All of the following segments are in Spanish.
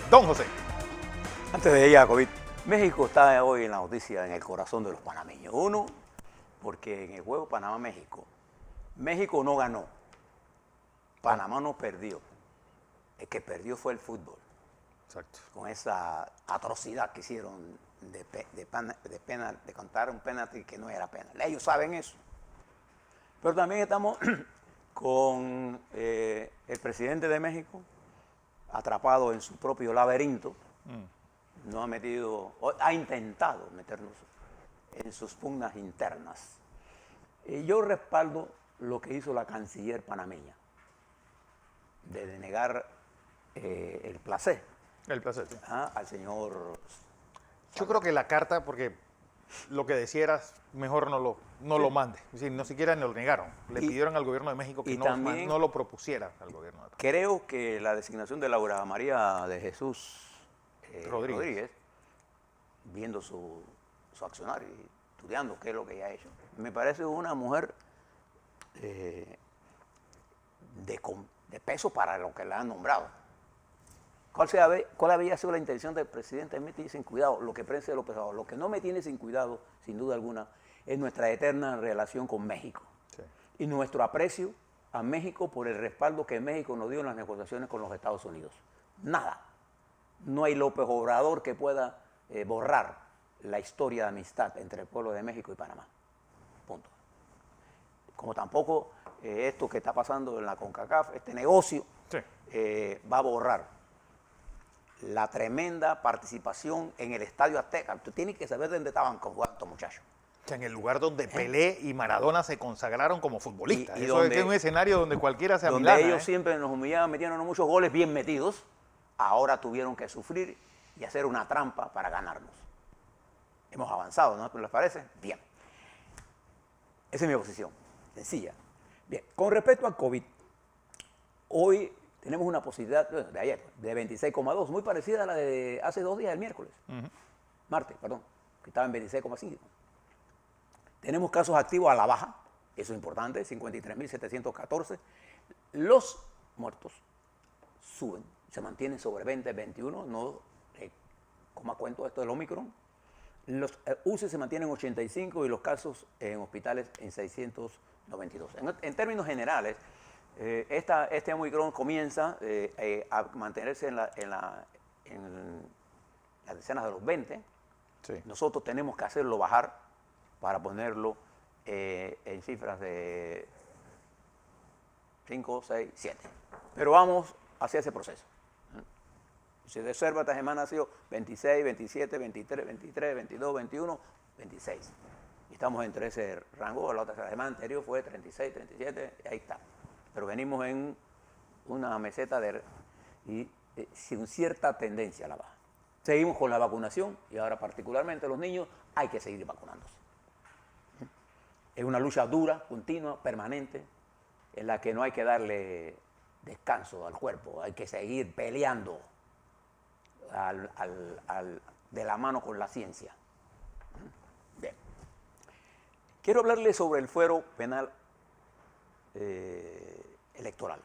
Don José. Antes de ir a COVID, México está hoy en la noticia, en el corazón de los panameños. Uno, porque en el juego Panamá-México, México no ganó, Panamá no perdió. El que perdió fue el fútbol. Exacto. Con esa atrocidad que hicieron de contar un penalti que no era penal. Ellos saben eso. Pero también estamos con el presidente de México atrapado en su propio laberinto. No ha intentado meternos en sus pugnas internas. Yo respaldo lo que hizo la canciller panameña, de denegar el placer. El placer, sí. Al señor. Yo creo que la carta, porque lo que decieras, mejor no lo mande. Es decir, no siquiera lo negaron. Le pidieron al gobierno de México que no lo propusiera al gobierno de México. Creo que la designación de Laura María de Jesús Rodríguez, viendo su accionar y estudiando qué es lo que ella ha hecho, me parece una mujer de peso para lo que la han nombrado. ¿Cuál había sido la intención del presidente? Me tiene sin cuidado, lo que prensa de López Obrador. Lo que no me tiene sin cuidado, sin duda alguna, es nuestra eterna relación con México. Sí. Y nuestro aprecio a México por el respaldo que México nos dio en las negociaciones con los Estados Unidos. Nada. No hay López Obrador que pueda borrar la historia de amistad entre el pueblo de México y Panamá. Punto. Como tampoco esto que está pasando en la CONCACAF, este negocio, sí, va a borrar la tremenda participación en el Estadio Azteca. Tú tienes que saber dónde estaban jugando estos muchachos. O sea, en el lugar donde Pelé y Maradona se consagraron como futbolistas. Y eso es un escenario donde cualquiera se amilana. Donde ellos siempre nos humillaban, metiéndonos muchos goles bien metidos, ahora tuvieron que sufrir y hacer una trampa para ganarnos. Hemos avanzado, ¿no les parece? Bien. Esa es mi posición, sencilla. Bien, con respecto al COVID, hoy tenemos una posibilidad, de ayer, de 26,2, muy parecida a la de hace 2 días, el miércoles. Martes, perdón, que estaba en 26,5. Tenemos casos activos a la baja, eso es importante, 53.714. Los muertos suben, se mantienen sobre 20, 21, no coma cuento esto del Omicron. Los UCI se mantienen en 85 y los casos en hospitales en 692. En términos generales, este Omicron comienza a mantenerse en las decenas de los 20. Sí. Nosotros tenemos que hacerlo bajar para ponerlo en cifras de 5, 6, 7. Pero vamos hacia ese proceso. Si se observa, esta semana ha sido 26, 27, 23, 23, 22, 21, 26. Y estamos entre ese rango. La otra semana anterior fue 36, 37, y ahí está. Pero venimos en una meseta sin cierta tendencia a la baja. Seguimos con la vacunación y ahora particularmente los niños hay que seguir vacunándose. Es una lucha dura, continua, permanente, en la que no hay que darle descanso al cuerpo, hay que seguir peleando de la mano con la ciencia. Bien. Quiero hablarles sobre el fuero penal electoral.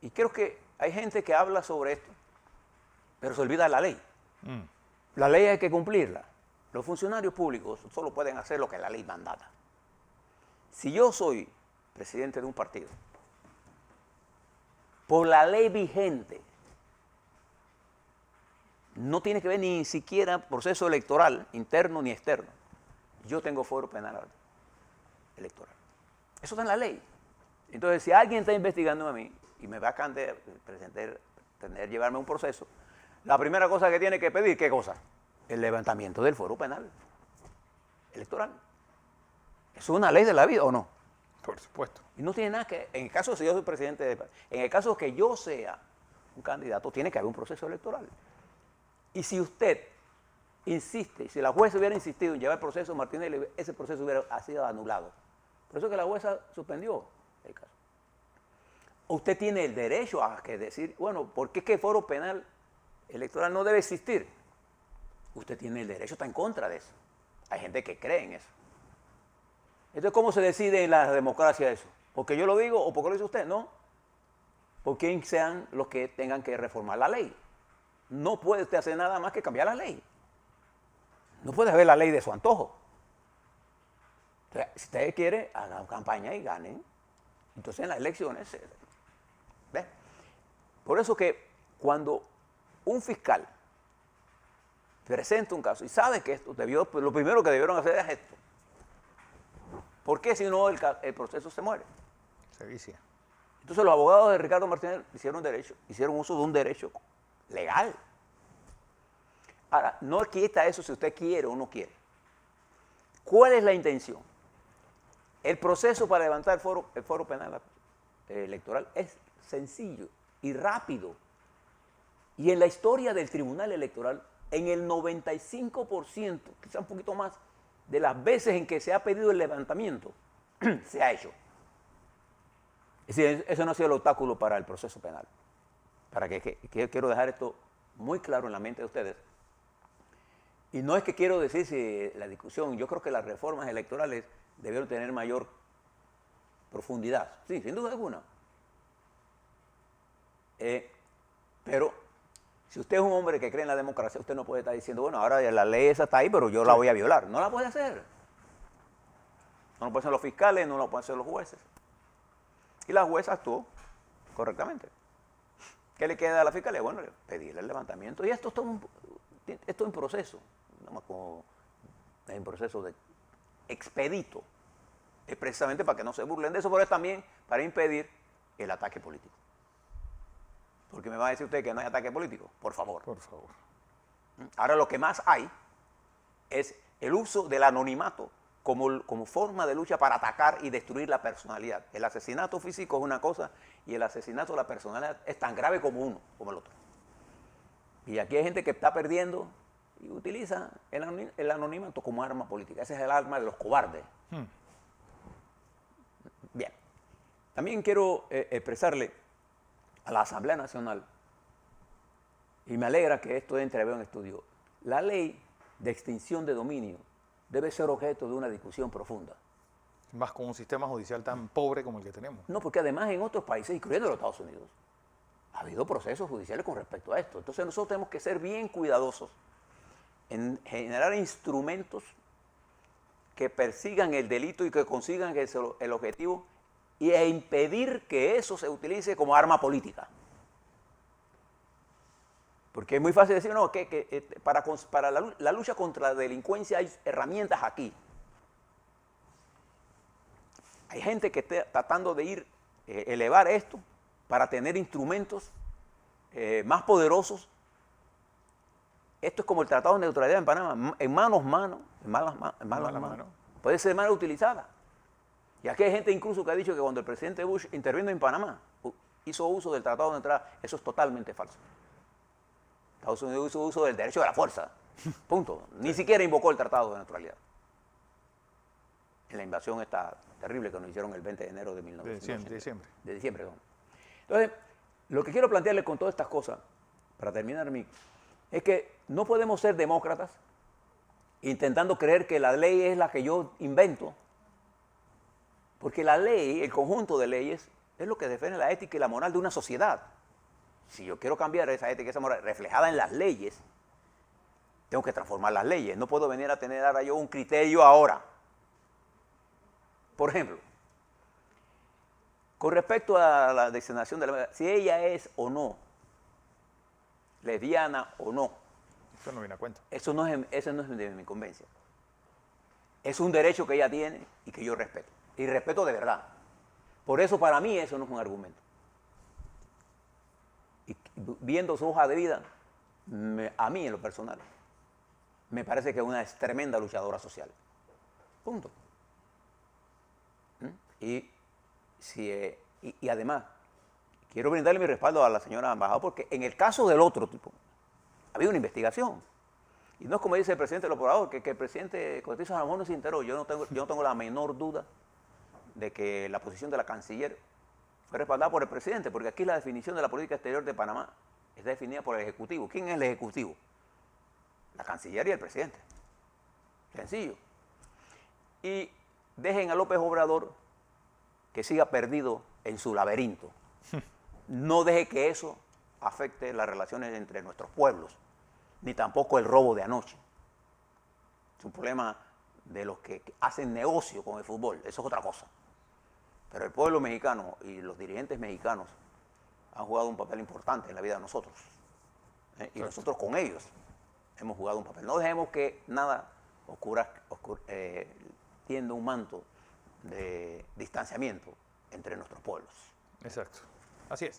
Y creo que hay gente que habla sobre esto, pero se olvida de la ley. La ley hay que cumplirla. Los funcionarios públicos solo pueden hacer lo que la ley mandata. Si yo soy presidente de un partido, por la ley vigente, no tiene que ver ni siquiera proceso electoral, interno ni externo. Yo tengo fuero penal electoral. Eso está en la ley. Entonces, si alguien está investigando a mí y me va a pretender llevarme a un proceso, la primera cosa que tiene que pedir, ¿qué cosa? El levantamiento del fuero penal electoral. ¿Es una ley de la vida o no? Por supuesto. Y no tiene nada que... En el caso de que yo soy presidente en el caso de que yo sea un candidato, tiene que haber un proceso electoral. Y si usted insiste, si la jueza hubiera insistido en llevar el proceso Martínez, ese proceso hubiera sido anulado. Por eso que la jueza suspendió el caso. Usted tiene el derecho a decir, bueno, ¿por qué es que el foro penal electoral no debe existir? Usted tiene el derecho, está en contra de eso. Hay gente que cree en eso. Entonces, ¿cómo se decide en la democracia eso? ¿Porque yo lo digo o porque lo dice usted? No. o quien sean los que tengan que reformar la ley. No puede usted hacer nada más que cambiar la ley. No puede haber la ley de su antojo. O sea, si usted quiere, hagan campaña y ganen. Entonces en las elecciones, ¿ve? Por eso que cuando un fiscal presenta un caso y sabe que esto debió, pues lo primero que debieron hacer es esto. ¿Por qué? Si no, el proceso se muere. Se vicia. Entonces los abogados de Ricardo Martínez hicieron uso de un derecho legal. Ahora, no quita eso si usted quiere o no quiere. ¿Cuál es la intención? El proceso para levantar el foro penal electoral es sencillo y rápido. Y en la historia del Tribunal Electoral, en el 95%, quizá un poquito más, de las veces en que se ha pedido el levantamiento, se ha hecho. Es decir, eso no ha sido el obstáculo para el proceso penal. Quiero dejar esto muy claro en la mente de ustedes. Y no es que quiero decir si la discusión, yo creo que las reformas electorales debieron tener mayor profundidad. Sí, sin duda alguna. Pero si usted es un hombre que cree en la democracia, usted no puede estar diciendo, bueno, ahora la ley esa está ahí, pero yo la voy a violar. No la puede hacer. No lo pueden hacer los fiscales, no lo pueden hacer los jueces. Y la jueza actuó correctamente. ¿Qué le queda a la fiscalía? Bueno, pedirle el levantamiento. Y esto es en proceso. Es en proceso de expedito. Es precisamente para que no se burlen de eso, pero es también para impedir el ataque político. Porque me va a decir usted que no hay ataque político. Por favor. Por favor. Ahora lo que más hay es el uso del anonimato como forma de lucha para atacar y destruir la personalidad. El asesinato físico es una cosa y el asesinato de la personalidad es tan grave como uno, como el otro. Y aquí hay gente que está perdiendo y utiliza el anonimato como arma política. Ese es el arma de los cobardes. Bien. También quiero expresarle a la Asamblea Nacional, y me alegra que esto entre en estudio, la ley de extinción de dominio debe ser objeto de una discusión profunda. Más con un sistema judicial tan pobre como el que tenemos. No, porque además en otros países, incluyendo los Estados Unidos, ha habido procesos judiciales con respecto a esto. Entonces nosotros tenemos que ser bien cuidadosos en generar instrumentos que persigan el delito y que consigan el objetivo e impedir que eso se utilice como arma política. Porque es muy fácil decir, no, para la lucha contra la delincuencia hay herramientas aquí. Hay gente que está tratando de elevar esto para tener instrumentos más poderosos. Esto es como el Tratado de Neutralidad en Panamá, en malas manos. Puede ser mal utilizada. Y aquí hay gente incluso que ha dicho que cuando el presidente Bush intervino en Panamá, hizo uso del Tratado de Neutralidad. Eso es totalmente falso. Estados Unidos hizo uso del derecho de la fuerza. Punto. Ni siquiera invocó el Tratado de Neutralidad. En la invasión esta terrible que nos hicieron el 20 de enero de 1980. De diciembre. ¿No? Entonces, lo que quiero plantearles con todas estas cosas, para terminar, es que no podemos ser demócratas intentando creer que la ley es la que yo invento, porque la ley, el conjunto de leyes, es lo que define la ética y la moral de una sociedad. Si yo quiero cambiar esa ética y esa moral reflejada en las leyes, tengo que transformar las leyes. No puedo venir a tener ahora yo un criterio ahora. Por ejemplo, con respecto a la designación de la... si ella es o no lesbiana o no. Eso no viene a cuento. Eso no es de mi conveniencia. Es un derecho que ella tiene y que yo respeto. Y respeto de verdad. Por eso para mí eso no es un argumento. Y viendo su hoja de vida, a mí en lo personal, me parece que es una tremenda luchadora social. Punto. Y además, quiero brindarle mi respaldo a la señora embajadora porque en el caso del otro tipo, había una investigación. Y no es como dice el presidente López Obrador, que el presidente Cortizo a lo mejor no se enteró. Yo no tengo la menor duda de que la posición de la canciller fue respaldada por el presidente, porque aquí la definición de la política exterior de Panamá está definida por el Ejecutivo. ¿Quién es el Ejecutivo? La canciller y el presidente. Sencillo. Y dejen a López Obrador que siga perdido en su laberinto. no deje que eso afecte las relaciones entre nuestros pueblos, ni tampoco el robo de anoche. Es un problema de los que hacen negocio con el fútbol, eso es otra cosa. Pero el pueblo mexicano y los dirigentes mexicanos han jugado un papel importante en la vida de nosotros. Y nosotros con ellos hemos jugado un papel. No dejemos que nada tienda un manto de distanciamiento entre nuestros pueblos. Exacto. Así es.